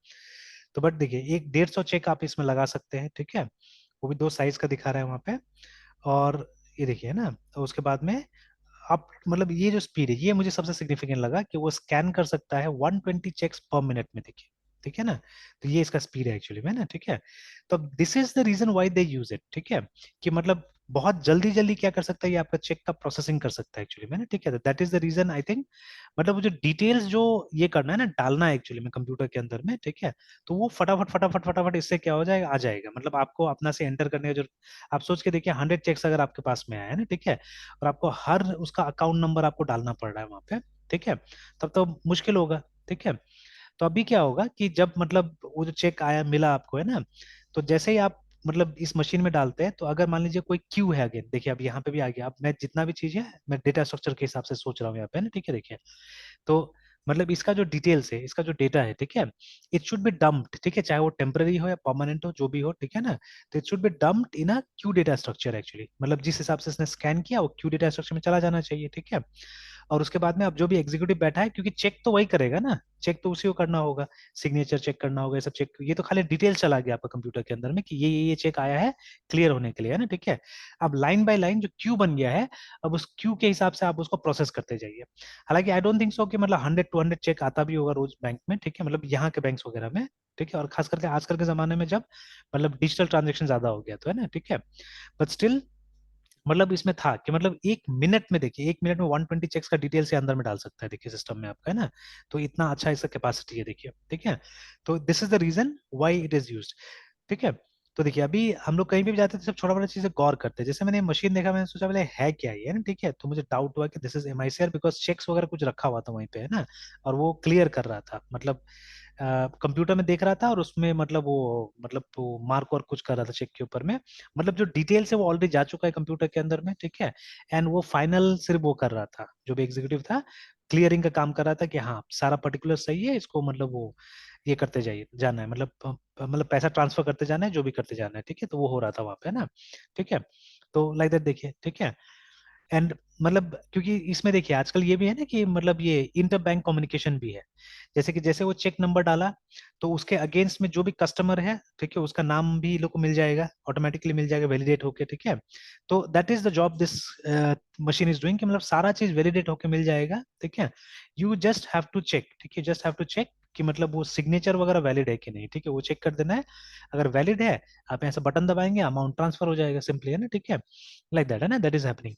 तो बट देखिए एक 150 चेक आप इसमें लगा सकते हैं, ठीक है, वो भी दो साइज का दिखा रहा है वहां पे। और ये देखिए ना, तो उसके बाद में आप मतलब ये जो स्पीड है ये मुझे सबसे सिग्निफिकेंट लगा कि वो स्कैन कर सकता है 120 चेक्स पर मिनट में, देखिए, ठीक है ना। तो ये इसका स्पीड है एक्चुअली में ना, ठीक है। तो this is the reason why they use it, ठीक है, कि मतलब बहुत जल्दी जल्दी क्या कर सकता है, ये आपका चेक का प्रोसेसिंग कर सकता है एक्चुअली में ना, ठीक है। That is the reason I think, मतलब वो जो डिटेल्स जो ये करना है ना, डालना है एक्चुअली में कंप्यूटर के अंदर में, ठीक है, तो वो फटाफट फटाफट फटाफट इससे क्या हो जाएगा, आ जाएगा, मतलब आपको अपना से एंटर करने का जो, आप सोच के देखिए 100 चेक्स अगर आपके पास में आया है ना, ठीक है, और आपको हर उसका अकाउंट नंबर आपको डालना पड़ रहा है वहां पे, ठीक है, तब तो मुश्किल होगा, ठीक है। तो अभी क्या होगा कि जब मतलब वो जो चेक आया मिला आपको, है ना, तो जैसे ही आप मतलब इस मशीन में डालते हैं, तो अगर मान लीजिए कोई क्यू है, अगेन देखिए अब यहाँ पे भी आ गया, अब मैं जितना भी चीज है मैं डेटा स्ट्रक्चर के हिसाब से सोच रहा हूँ यहाँ पे ना, ठीक है, देखिए। तो मतलब इसका जो डिटेल्स है, इसका जो डेटा है, ठीक है, इट शुड बी डम्प्ड, ठीक है, चाहे वो टेम्पररी हो या परमानेंट हो, जो भी हो, ठीक है ना। तो it should be dumped in a Q data structure actually, मतलब जिस हिसाब से इसने स्कैन किया वो क्यू डेटा स्ट्रक्चर में चला जाना चाहिए, ठीक है। और उसके बाद में अब जो भी एग्जीक्यूटिव बैठा है, क्योंकि चेक तो वही करेगा ना, चेक तो उसी को करना होगा, सिग्नेचर चेक करना होगा, ये सब चेक, ये तो खाली डिटेल चला गया आपका कंप्यूटर के अंदर में कि ये चेक आया है क्लियर होने के लिए, है ना, ठीक है। अब लाइन बाय लाइन जो क्यू बन गया है, अब उस क्यू के हिसाब से आप उसको प्रोसेस करते जाइए। हालांकि आई डोंट थिंक सो कि मतलब 100-200 चेक आता भी होगा रोज बैंक में, ठीक है, मतलब यहाँ के बैंक्स वगैरह में, ठीक है, और खास करके आजकल के जमाने में जब मतलब डिजिटल ट्रांजेक्शन ज्यादा हो गया तो, है ना, ठीक है। बट स्टिल मतलब इसमें था कि मतलब 1 मिनट में, देखिए 1 मिनट में 120 चेक्स का डिटेल से अंदर में डाल सकता है, देखिए सिस्टम में आपका, है ना। तो इतना अच्छा इसका कैपेसिटी है, देखिए, ठीक है। तो this is the reason why it is used, ठीक है। तो देखिए अभी हम लोग कहीं भी जाते हैं तो सब छोटा बड़ा चीजें गौर करते हैं, जैसे मैंने मशीन देखा, मैंने सोचा बोले है क्या ये, है ना, ठीक है। तो मुझे डाउट हुआ कि this is MICR, because cheques वगैरह कुछ रखा हुआ था वहीं पे, है ना, और वो क्लियर कर रहा था, मतलब कंप्यूटर में देख रहा था, और उसमें मतलब वो मार्क और कुछ कर रहा था चेक के ऊपर में, मतलब जो डिटेल्स है वो ऑलरेडी जा चुका है कंप्यूटर के अंदर में, ठीक है। एंड वो फाइनल सिर्फ वो कर रहा था, जो भी एग्जीक्यूटिव था क्लियरिंग का काम कर रहा था कि हाँ सारा पर्टिकुलर सही है, इसको मतलब वो ये करते जाइए, जाना है, मतलब पैसा ट्रांसफर करते जाना है, जो भी करते जाना है, ठीक है। तो वो हो रहा था वहां पे, है ना, ठीक है। तो लाइक दैट, देखिए, ठीक है। एंड मतलब क्योंकि इसमें देखिए आजकल ये भी है ना कि मतलब ये इंटर बैंक कम्युनिकेशन भी है, जैसे कि जैसे वो चेक नंबर डाला तो उसके अगेंस्ट में जो भी कस्टमर है, ठीक है, उसका नाम भी लोग को मिल जाएगा, ऑटोमेटिकली मिल जाएगा वैलिडेट होके, ठीक है। तो that is the job this machine is doing, कि मतलब सारा चीज वैलिडेट होके मिल जाएगा, ठीक है। You just have to check, ठीक है, जस्ट हैव टू चेक कि मतलब वो सिग्नेचर वगैरह वैलिड है कि नहीं, ठीक है, वो चेक कर देना है। अगर वैलिड है, आप यहाँ से बटन दबाएंगे, अमाउंट ट्रांसफर हो जाएगा सिंपली, है ना, ठीक है। लाइक दैट, है ना, दैट इज हैपनिंग।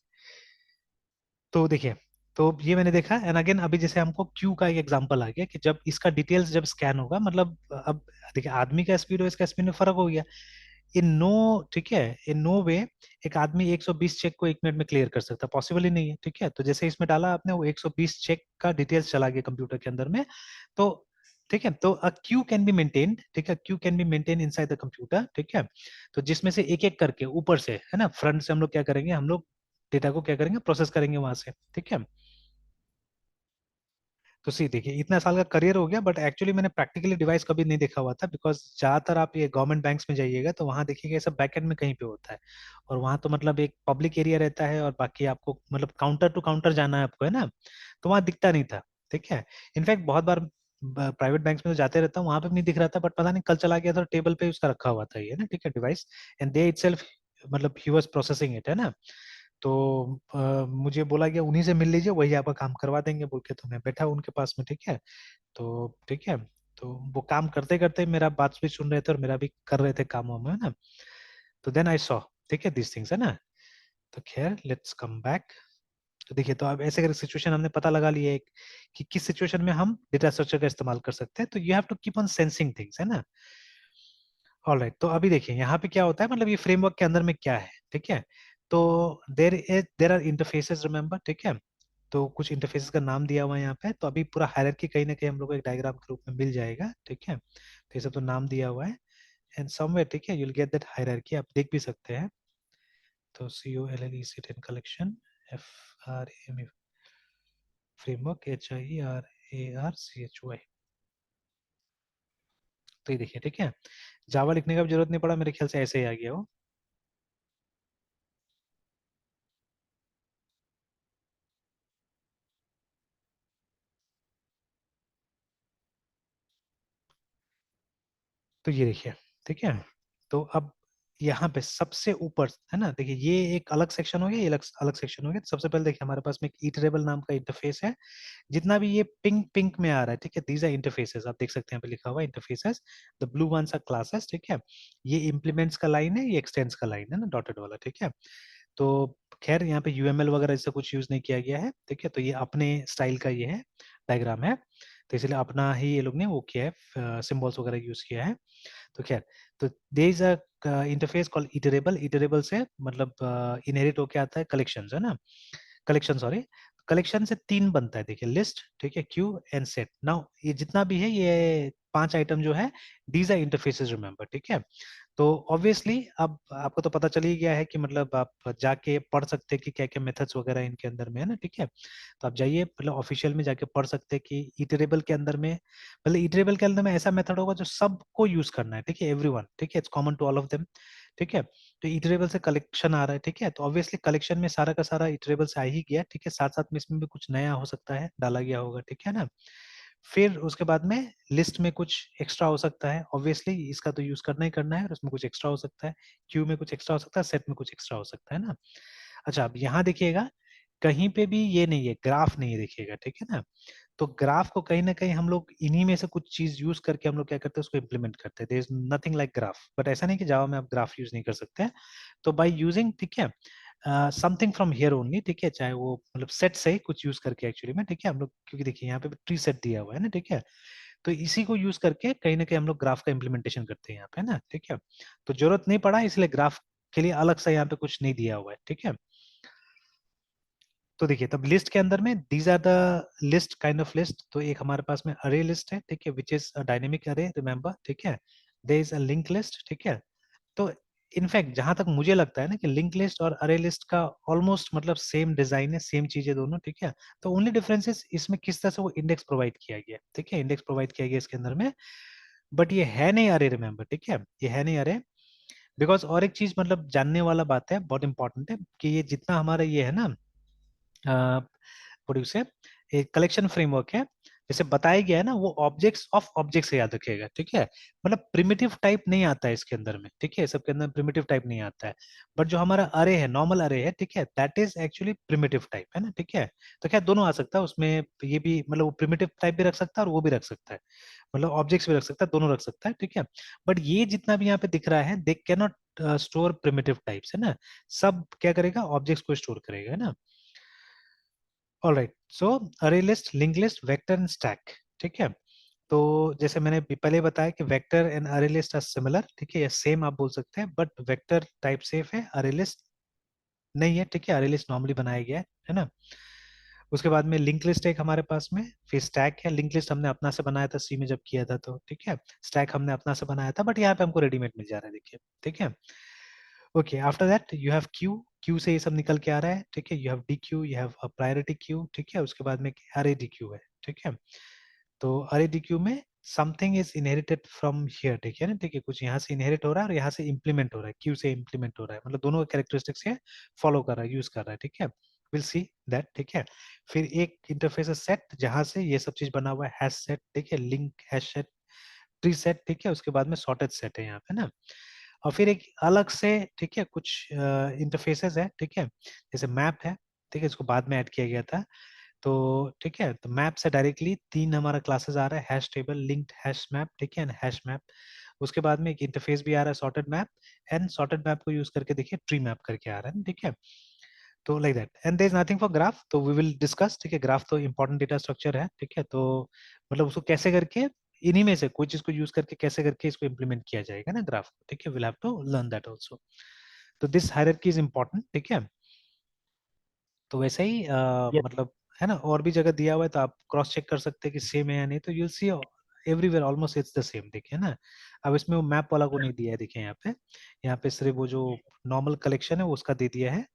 तो देखिए, तो ये मैंने देखा, एंड अगेन अभी जैसे हमको क्यू का एक एग्जांपल आ गया कि जब इसका डिटेल्स जब स्कैन होगा, मतलब अब देखिए आदमी का स्पीड और इसका स्पीड में फर्क हो गया। इन नो, ठीक है, इन नो वे एक आदमी 120 चेक को 1 मिनट में क्लियर कर सकता, पॉसिबल ही नहीं है, ठीक है। तो जैसे इसमें डाला आपने, वो 120 चेक का डिटेल्स चला गया कंप्यूटर के अंदर में। तो ठीक है, तो अ क्यू कैन बी मेंटेन्ड, ठीक है, Q can be maintain inside the computer, ठीक है। तो जिसमें से एक एक करके ऊपर से, है ना, फ्रंट से हम लोग क्या करेंगे, हम लोग डेटा को क्या करेंगे, प्रोसेस करेंगे वहां से, ठीक है। तो सी देखिए, इतना साल का करियर हो गया, बट एक्चुअली मैंने प्रैक्टिकली डिवाइस कभी नहीं देखा हुआ था, बिकॉज ज्यादातर आप ये गवर्नमेंट बैंक्स में जाइएगा तो वहां देखिएगा ये सब बैकएंड में कहीं पे होता है, और वहां तो मतलब एक पब्लिक एरिया रहता है, और बाकी आपको मतलब काउंटर टू काउंटर जाना है आपको, है ना। तो वहां दिखता नहीं था, ठीक है। इनफैक्ट बहुत बार प्राइवेट बैंक्स में तो जाते रहता हूँ, वहां पे भी नहीं दिख रहा था, बट पता नहीं कल चला गया था, टेबल पे उसका रखा हुआ था ये ना, ठीक है, डिवाइस, एंड दे इटसेल्फ मतलब ही वाज प्रोसेसिंग इट, है ना। तो मुझे बोला गया उन्हीं से मिल लीजिए, वही आपका काम करवा देंगे बोल के, तो मैं बैठा उनके पास में, ठीक है। तो ठीक है, तो वो काम करते करते मेरा बात भी सुन रहे थे और मेरा भी कर रहे थे काम वाम, है ना। तो देन आई सॉ, ठीक है, दिस थिंग्स, है ना। तो खैर लेट्स कम बैक। तो देखिए, तो अब ऐसे करके सिचुएशन हमने पता लगा लिया एक, कि किस सिचुएशन में हम डेटा स्ट्रक्चर का इस्तेमाल कर सकते हैं, तो you have to keep on sensing things, है ना। ऑलराइट, तो अभी देखिए यहाँ पे क्या होता है, मतलब ये फ्रेमवर्क के अंदर में क्या है, ठीक है। तो देर आर इंटरफेसेस, रिमेंबर, ठीक है। तो कुछ इंटरफेसेस का नाम दिया हुआ है यहाँ पे, तो अभी पूरा हायरार्की कहीं ना कहीं हम लोग को एक डायग्राम के रूप में मिल जाएगा, ठीक है। तो ये सब तो नाम दिया हुआ है, एंड समवेयर, ठीक है, यूल गेट दैट हायरार्की, आप देख भी सकते हैं। तो COLLEC10 collection, FRAM framework, HIERARCHY। तो ये देखिए, ठीक है, जावा लिखने का भी जरूरत नहीं पड़ा, मेरे ख्याल से ऐसे ही आ गया वो। तो ये देखिए, ठीक है। तो अब यहाँ पे सबसे ऊपर, है ना, देखिए ये एक अलग सेक्शन हो गया, ये अलग अलग सेक्शन हो गया। तो सबसे पहले देखिए हमारे पास में एक इटरेबल नाम का इंटरफेस है, जितना भी ये पिंक पिंक में आ रहा है, ठीक है, दीज आर इंटरफेसेस, आप देख सकते हैं यहाँ पे लिखा हुआ है interfaces, the blue ones are classes, ठीक है। ये इम्प्लीमेंट्स का लाइन है, ये एक्सटेंड्स का लाइन है ना, डॉटेड वाला, ठीक है। तो खैर यहाँ पे UML वगैरह ऐसा कुछ यूज नहीं किया गया है, ठीक है। तो ये अपने स्टाइल का ये है, डायग्राम है, तो इसलिए अपना ही ये लोग ने वो किया है, सिंबल्स वगैरह यूज किया है। तो खैर, तो there is a interface called iterable, iterable से मतलब इनहेरिट होके आता है कलेक्शंस, है ना, कलेक्शन, सॉरी, कलेक्शन से 3 बनता है, देखिए, लिस्ट, ठीक है, क्यू एंड सेट। नाउ ये जितना भी है, ये 5 आइटम जो है, दीज आर इंटरफेसेस, रिमेंबर, ठीक है। तो ऑब्वियसली अब आपको तो पता चल ही गया है कि मतलब आप जाके पढ़ सकते हैं कि क्या क्या मेथड्स वगैरह इनके अंदर में है ना, ठीक है। तो आप जाइए मतलब ऑफिशियल में जाके पढ़ सकते हैं कि इटरेबल के अंदर में, मतलब इटरेबल के अंदर में ऐसा मेथड होगा जो सबको यूज करना है, ठीक है, एवरीवन, ठीक है, it's common to all of them, ठीक है। तो इटरेबल से कलेक्शन आ रहा है, ठीक है, तो ऑब्वियसली कलेक्शन में सारा का सारा इटरेबल से आ ही गया, ठीक है, साथ साथ में इसमें भी कुछ नया हो सकता है, डाला गया होगा, ठीक है ना। फिर उसके बाद में लिस्ट में कुछ एक्स्ट्रा हो सकता है, ऑब्वियसली इसका तो यूज करना ही करना है, और उसमें कुछ एक्स्ट्रा हो सकता है, क्यू में कुछ एक्स्ट्रा हो सकता है, सेट में कुछ एक्स्ट्रा हो सकता है ना। अच्छा, अब यहाँ देखिएगा, कहीं पे भी ये नहीं है, ग्राफ नहीं है, देखिएगा, ठीक है ना। तो ग्राफ को कहीं ना कहीं हम लोग इन्हीं में से कुछ चीज यूज करके हम लोग क्या करते हैं, उसको इम्प्लीमेंट करते हैं। There is nothing like graph, but ऐसा नहीं कि जावा में आप ग्राफ यूज नहीं कर सकते हैं। तो बाय यूजिंग, ठीक है, समथिंग फ्रॉम हियर ओनली, ठीक है, चाहे वो मतलब सेट से ही कुछ यूज करके एक्चुअली में, ठीक है, हम लोग, क्योंकि देखिए यहाँ पे ट्री सेट दिया हुआ है ना, ठीक है, तो इसी को यूज करके कहीं ना कहीं हम लोग ग्राफ का इम्प्लीमेंटेशन करते हैं यहाँ पे ना, ठीक है। तो जरूरत नहीं पड़ा, इसलिए ग्राफ के लिए अलग से यहाँ पे कुछ नहीं दिया हुआ है, ठीक है। तो देखिए, तब लिस्ट के अंदर में these are the list, kind of list. तो एक हमारे पास में अरे लिस्ट है, ठीक है, which is a dynamic array, remember, ठीक है। There is a link list, ठीक है। तो इनफैक्ट जहां तक मुझे लगता है ना कि लिंक लिस्ट और अरे लिस्ट का ऑलमोस्ट मतलब सेम डिजाइन है, सेम चीजें दोनों, ठीक है। तो ओनली डिफरेंस इज इसमें किस तरह से वो इंडेक्स प्रोवाइड किया गया, ठीक है, इंडेक्स प्रोवाइड किया गया इसके अंदर में। बट ये है नहीं अरे, रिमेंबर, ठीक है, ये है नहीं अरे। बिकॉज और एक चीज मतलब जानने वाला बात है, बहुत इंपॉर्टेंट है, कि ये जितना हमारा ये है ना, प्रोड्यूसर एक कलेक्शन फ्रेमवर्क है, जैसे बताया गया है ना, वो ऑब्जेक्ट्स ऑफ ऑब्जेक्ट से याद रखिएगा, ठीक है। मतलब प्रिमिटिव टाइप नहीं आता है इसके अंदर में, ठीक है, सबके अंदर प्रिमिटिव टाइप नहीं आता है। बट जो हमारा अरे है, नॉर्मल अरे है, ठीक है, that is actually primitive type है ना, ठीक है। तो क्या दोनों आ सकता है उसमें, ये भी मतलब वो प्रिमिटिव टाइप भी रख सकता है और वो भी रख सकता है, मतलब ऑब्जेक्ट्स भी रख सकता है, दोनों रख सकता है, ठीक है। बट ये जितना भी यहाँ पे दिख रहा है, they can not store primitive types, है ना। सब क्या करेगा, ऑब्जेक्ट्स को स्टोर करेगा, है ना। ऑलराइट, सो अरे list, link list, vector and stack, ठीक है। तो जैसे मैंने पहले बताया कि वेक्टर एंड अरे लिस्ट आर सिमिलर, ठीक है, या सेम आप बोल सकते हैं, बट वेक्टर टाइप सेफ है, अरे लिस्ट नहीं है, ठीक है, अरे लिस्ट नॉर्मली बनाया गया है ना। उसके बाद में लिंक लिस्ट एक हमारे पास में, फिर स्टैक है। लिंक लिस्ट हमने अपना से बनाया था सी में जब किया था, तो ठीक है। स्टैक हमने अपना से बनाया था, बट यहाँ पे हमको रेडीमेड मिल जा रहा है, देखिए, ठीक है। Okay, after that you have Q, Q से ये सब निकल के आ रहा है, ठीक है। You have D Q, you have a priority queue, ठीक है। उसके बाद में अरे डी क्यू है, ठीक है। तो अरे डी क्यू में something is inherited from here, ठीक है ना, ठीक है, कुछ यहाँ से इनहेरिट हो रहा है और यहाँ से इम्प्लीमेंट हो रहा है, क्यू से इम्प्लीमेंट हो रहा है, मतलब दोनों कैरेक्टरिस्टिक्स से फॉलो कर रहा है, यूज कर रहा है, ठीक है। विल सी दैट, ठीक है। फिर एक इंटरफेस है सेट, जहां से ये सब चीज बना हुआ है, हैश सेट, ठीक है, link hash set, tree set, ठीक है। उसके बाद में सॉर्टेड सेट है यहाँ पे ना। और फिर एक अलग से, ठीक है, कुछ इंटरफेसेस है, ठीक है, जैसे मैप है, ठीक है, इसको बाद में ऐड किया गया था। तो ठीक है, तो मैप से डायरेक्टली तीन हमारा क्लासेस आ रहा है, hash table, linked hash map, ठीक है, एंड हैश मैप। उसके बाद में एक इंटरफेस भी आ रहा है, sorted map, and sorted map को यूज करके देखिए ट्री मैप करके आ रहा है, ठीक है। तो like that, and there is nothing for graph, तो वी विल डिस्कस, ठीक है। ग्राफ तो इंपॉर्टेंट डेटा स्ट्रक्चर है, ठीक है, तो मतलब उसको कैसे करके, इन्हीं में से कोई चीज को यूज करके कैसे करके इसको इम्प्लीमेंट किया जाएगा ना ग्राफ को, ठीक है। Will have to learn that also. तो दिस हायरार्की इज इंपॉर्टेंट, ठीक है। तो वैसे ही Yes, मतलब है ना, और भी जगह दिया हुआ है, तो आप क्रॉस चेक कर सकते हैं कि सेम है या नहीं, तो you'll see everywhere almost it's the same, देखिए ना। अब इसमें वो मैप वाला को नहीं दिया है, देखिए यहाँ पे, यहाँ पे सिर्फ वो जो नॉर्मल कलेक्शन है वो उसका दे दिया है,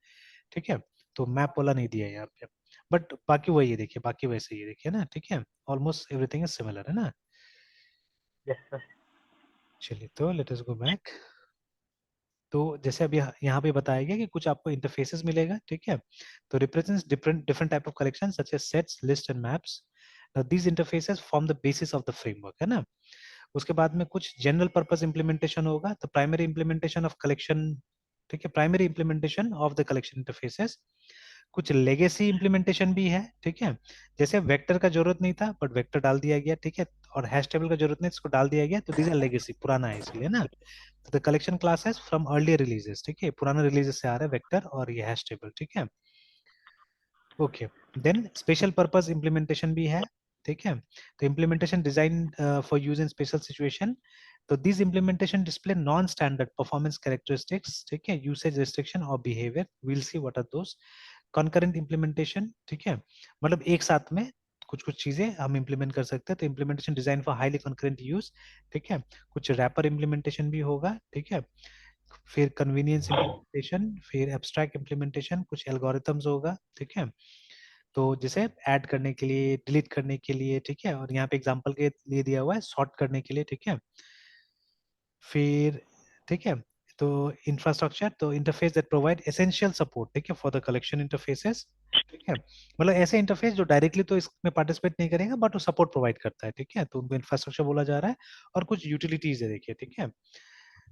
ठीक है। तो मैप वाला नहीं दिया है यहाँ पे, बट बाकी वही है, देखिए, बाकी वैसे ही है, देखिए ना, ठीक है। ऑलमोस्ट एवरीथिंग इज सिमिलर, है ना। yes, sir. चलिए, तो लेट अस गो बैक। तो जैसे अभी यहाँ पे बताया गया कि कुछ आपको इंटरफेसेस मिलेगा, ठीक है। तो represents different different type of collection such as sets, list and maps. These interfaces form the basis of the framework, है ना। उसके बाद में कुछ जनरल पर्पस इंप्लीमेंटेशन होगा, तो प्राइमरी इंप्लीमेंटेशन ऑफ कलेक्शन, ठीक है, primary implementation of the collection interfaces. कुछ लेगेसी इंप्लीमेंटेशन भी है, ठीक है। जैसे वेक्टर का जरूरत नहीं था, बट वेक्टर डाल दिया गया, ठीक है। और हैश टेबल का जरूरत नहीं, इसको डाल दिया गया, तो दीज आर लेगेसी, पुराना है इसलिए ना। The collection classes from earlier releases, ठीक है, पुराने रिलीजेस से आ रहा है वेक्टर और ये हैश टेबल, ठीक है। Okay, then special purpose implementation भी है, ठीक है। तो implementation design for use in special situation. तो this implementation display non standard performance characteristics, ठीक है, यूसेज रिस्ट्रिक्शन और behaviour, will see what are those. Concurrent implementation, ठीक है, मतलब एक साथ में कुछ कुछ चीजें हम इंप्लीमेंट कर सकते हैं, तो implementation design for highly concurrent use, ठीक है। कुछ रैपर इंप्लीमेंटेशन भी होगा, ठीक है। फिर कन्वीनियंस इंप्लीमेंटेशन, फिर एब्स्ट्रैक्ट इंप्लीमेंटेशन, कुछ एल्गोरिथम्स होगा, ठीक है। तो जैसे ऐड करने के लिए, डिलीट करने के लिए, ठीक है, और यहाँ पे एग्जांपल के लिए दिया हुआ है सॉर्ट करने के लिए, ठीक है। फिर ठीक है, तो इंफ्रास्ट्रक्चर, तो interface that provide essential support, ठीक है, फॉर द कलेक्शन इंटरफेसेस, ठीक है, मतलब ऐसे इंटरफेस जो डायरेक्टली तो इसमें पार्टिसिपेट नहीं करेगा बट वो सपोर्ट प्रोवाइड करता है, ठीक है, तो उनको इंफ्रास्ट्रक्चर बोला जा रहा है। और कुछ यूटिलिटीज है, देखिए, ठीक है,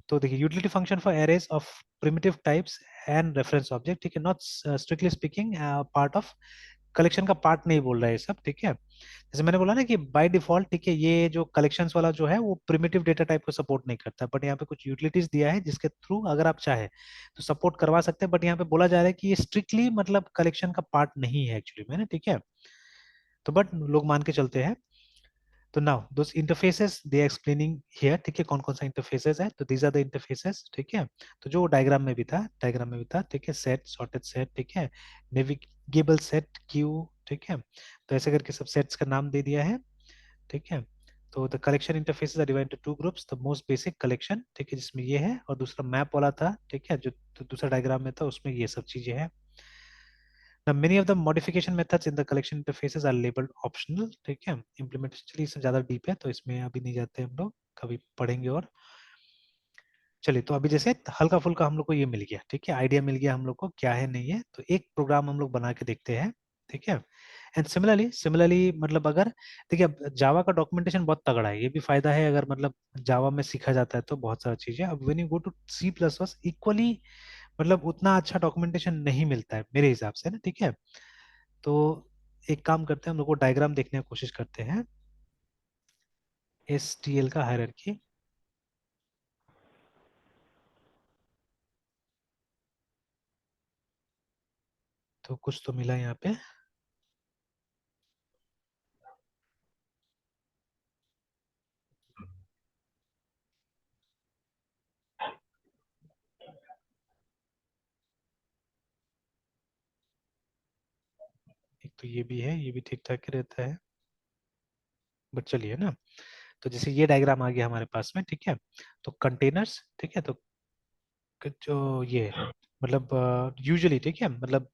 तो देखिए utility function for arrays of primitive types and reference object, ठीक है, not strictly speaking part of collection का पार्ट नहीं बोल रहा है ये सब, ठीक है, जैसे मैंने बोला ना कि बाय डिफॉल्ट, ठीक है, ये जो कलेक्शंस वाला जो है वो प्रिमिटिव डेटा टाइप को सपोर्ट नहीं करता, बट यहाँ पे कुछ यूटिलिटीज दिया है जिसके थ्रू अगर आप चाहे तो सपोर्ट करवा सकते हैं, बट यहाँ पे बोला जा रहा है कि ये स्ट्रिक्टली मतलब कलेक्शन का पार्ट नहीं है एक्चुअली में ना, ठीक है, तो बट लोग मान के चलते हैं। तो now those interfaces they are explaining here, ठीक है, कौन कौन सा इंटरफेसेस है, तो दीज आर द इंटरफेसेस, ठीक है, तो जो डायग्राम में भी था, ठीक है, सेट, सॉर्टेड सेट, ठीक है, नेविगेबल सेट, क्यू, ठीक है, तो ऐसे करके सब सेट्स का नाम दे दिया है, ठीक है, तो the collection interfaces are divided to two groups, the most basic collection, ठीक है, जिसमें ये है, और दूसरा मैप वाला था, ठीक है, जो तो दूसरा डायग्राम में था उसमें ये सब चीजें हैं। Now, many of the modification methods in the collection interfaces are labeled optional, ठीक है, implementation चलिए इसमें ज्यादा डीप है तो इसमें अभी नहीं जाते हम लोग, कभी पढ़ेंगे। और चलिए, तो अभी जैसे हल्का फुल्का हम लोग को ये मिल गया, ठीक है, आइडिया मिल गया हम लोग को क्या है नहीं है, तो एक प्रोग्राम हम लोग बना के देखते हैं, ठीक है, एंड सिमिलरली मतलब अगर देखिए अब जावा का डॉक्यूमेंटेशन बहुत तगड़ा है, ये भी फायदा है अगर मतलब जावा में सीखा जाता है तो बहुत सारी चीजें। अब when you go to C plus plus equally मतलब उतना अच्छा डॉक्यूमेंटेशन नहीं मिलता है मेरे हिसाब से ना, ठीक है, तो एक काम करते हैं, हम लोग को डायग्राम देखने की कोशिश करते हैं, एसटीएल का हायरार्की, तो कुछ तो मिला यहाँ पे, एक तो ये भी है, ये भी ठीक ठाक ही रहता है, बट चलिए ना, तो जैसे ये डायग्राम आ गया हमारे पास में, ठीक है, तो कंटेनर्स, ठीक है, तो जो ये मतलब यूजुअली, ठीक है, मतलब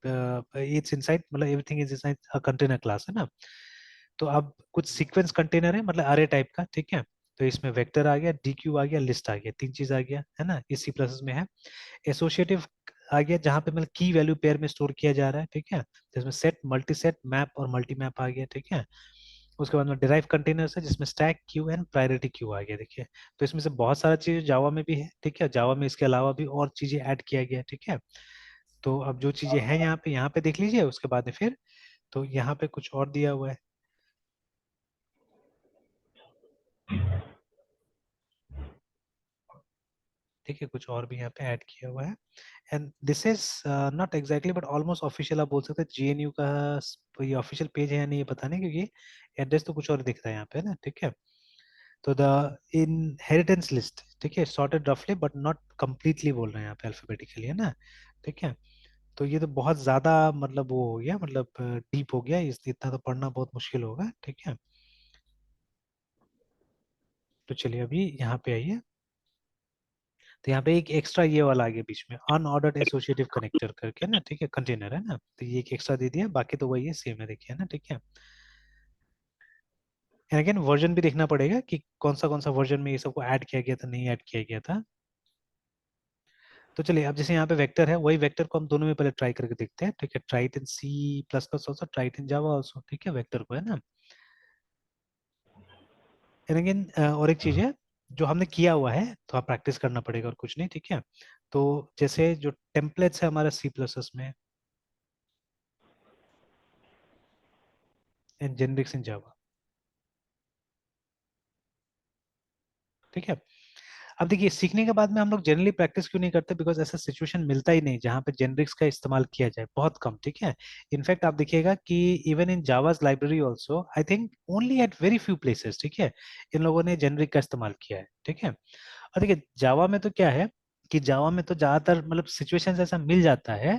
इट्स इनसाइड, मतलब everything is inside a container class है ना, तो अब कुछ सीक्वेंस कंटेनर है मतलब अरे टाइप का, ठीक है, तो इसमें वेक्टर आ गया, डी क्यू आ गया, लिस्ट आ गया, तीन चीज आ गया है ना, इस सी प्लस में है। एसोसिएटिव आ गया जहां पे मतलब की वैल्यू पेयर में स्टोर किया जा रहा है, ठीक है, जिसमें सेट, मल्टी सेट, मैप और मल्टी मैप आ गया, ठीक है, उसके बाद में डिराइव कंटेनर्स है जिसमें stack queue and priority queue आ गया, देखिए, तो इसमें से बहुत सारा चीज जावा में भी है, ठीक है, जावा में इसके अलावा भी और चीजें ऐड किया गया है, ठीक है, तो अब जो चीजें हैं यहाँ पे देख लीजिए, उसके बाद में फिर तो यहाँ पे कुछ और दिया हुआ है, ठीक है, कुछ और भी यहाँ पे ऐड किया हुआ है, and this is not exactly but almost official, आप बोल सकते हैं जेएनयू का ये ऑफिशियल पेज है या नहीं ये पता नहीं, क्योंकि एड्रेस तो कुछ और दिख रहा है यहाँ पे ना, ठीक है, तो द इनहेरिटेंस लिस्ट, ठीक है, सॉर्टेड रफली बट नॉट कंप्लीटली बोल रहे हैं यहाँ पे अल्फाबेटिकली है ना, ठीक है, तो ये तो बहुत ज्यादा मतलब वो हो गया, मतलब डीप हो गया, इस इतना तो पढ़ना बहुत मुश्किल होगा, ठीक है, तो चलिए अभी यहाँ पे आइए, तो यहाँ पे एक एक्स्ट्रा ये वाला आ गया बीच में, अनऑर्डर्ड एसोसिएटिव कनेक्टर करके ना, ठीक है, कंटेनर है ना, तो ये एक एक्स्ट्रा दे दिया, बाकी तो वही है, सेम है, देखिए ना, ठीक है, एंड अगेन वर्जन भी देखना पड़ेगा कि कौन सा वर्जन में ये सबको ऐड किया गया था, नहीं ऐड किया गया था। तो चलिए अब जैसे यहाँ पे वेक्टर है, वही वेक्टर को हम दोनों में पहले ट्राई करके देखते हैं, ठीक है, try it in C plus plus also, try it in Java also, ठीक है, वेक्टर को है ना, एंड अगेन और एक चीज है जो हमने किया हुआ है तो आप प्रैक्टिस करना पड़ेगा और कुछ नहीं, ठीक है, तो जैसे जो टेम्पलेट्स है हमारे सी प्लस प्लस में एंड जेनरिक्स इन जावा, ठीक है, अब देखिए सीखने के बाद में हम लोग जनरली प्रैक्टिस क्यों नहीं करते, बिकॉज ऐसा सिचुएशन मिलता ही नहीं जहाँ पे जेनरिक्स का इस्तेमाल किया जाए, बहुत कम, ठीक है, इनफैक्ट आप देखिएगा कि even in Java's library also I think only at very few places, ठीक है, इन लोगों ने जेनरिक का इस्तेमाल किया है, ठीक है, और देखिए जावा में तो क्या है कि जावा में तो ज्यादातर मतलब सिचुएशन ऐसा मिल जाता है